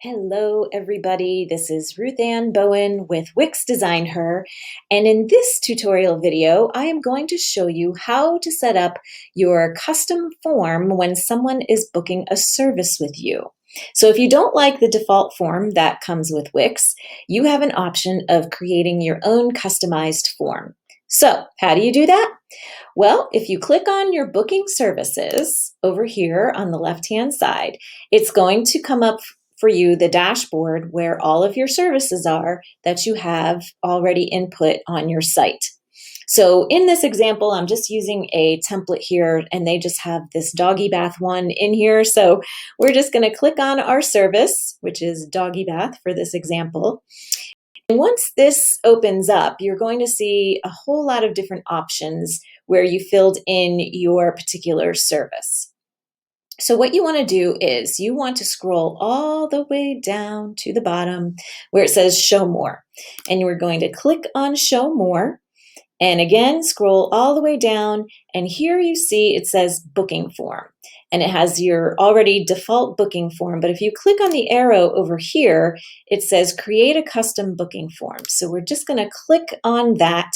Hello, everybody. This is Ruth Ann Bowen with Wix Design Her. And in this tutorial video, I am going to show you how to set up your custom form when someone is booking a service with you. So if you don't like the default form that comes with Wix, you have an option of creating your own customized form. So how do you do that? Well, if you click on your booking services over here on the left-hand side, it's going to come up for you the dashboard where all of your services are that you have already input on your site. So in this example, I'm just using a template here and they just have this doggy bath one in here. So we're just going to click on our service, which is doggy bath for this example. And once this opens up, you're going to see a whole lot of different options where you filled in your particular service. So what you want to do is you want to scroll all the way down to the bottom where it says show more. And you're going to click on show more. And again, scroll all the way down. And here you see it says booking form. And it has your already default booking form. But if you click on the arrow over here, it says create a custom booking form. So we're just going to click on that.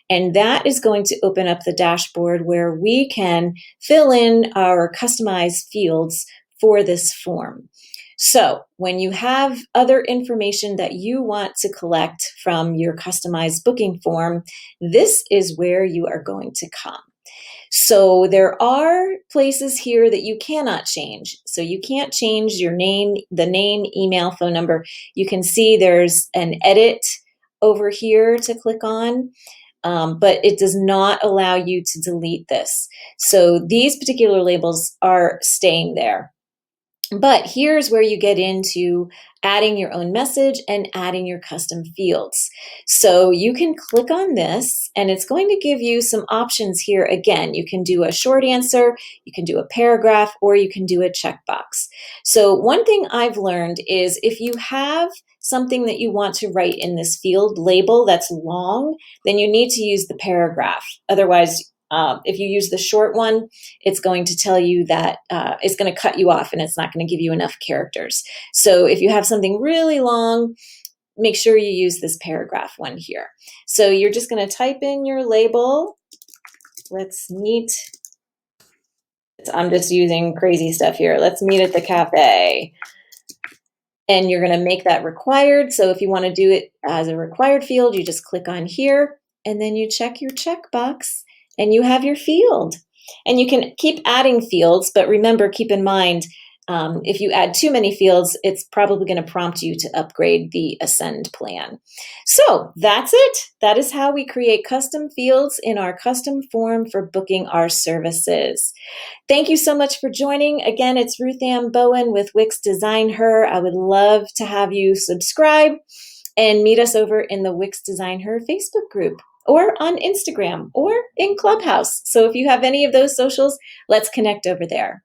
And that is going to open up the dashboard where we can fill in our customized fields for this form. So when you have other information that you want to collect from your customized booking form, this is where you are going to come. So there are places here that you cannot change. So you can't change your name, the name, email, phone number. You can see there's an edit over here to click on, but it does not allow you to delete this. So these particular labels are staying there. But here's where you get into adding your own message and adding your custom fields. So you can click on this and it's going to give you some options here. Again, you can do a short answer, you can do a paragraph, or you can do a checkbox. So one thing I've learned is if you have something that you want to write in this field label that's long, then you need to use the paragraph. Otherwise, if you use the short one, it's going to tell you that it's going to cut you off and it's not going to give you enough characters. So if you have something really long, make sure you use this paragraph one here. So you're just going to type in your label. Let's meet. I'm just using crazy stuff here. Let's meet at the cafe. And you're going to make that required. So if you want to do it as a required field, you just click on here and then you check your checkbox. And you have your field. And you can keep adding fields, but remember, keep in mind, if you add too many fields, it's probably going to prompt you to upgrade the Ascend plan. So that's it. That is how we create custom fields in our custom form for booking our services. Thank you so much for joining. Again, it's Ruth Ann Bowen with Wix Design Her. I would love to have you subscribe and meet us over in the Wix Design Her Facebook group, or on Instagram, or in Clubhouse. So if you have any of those socials, let's connect over there.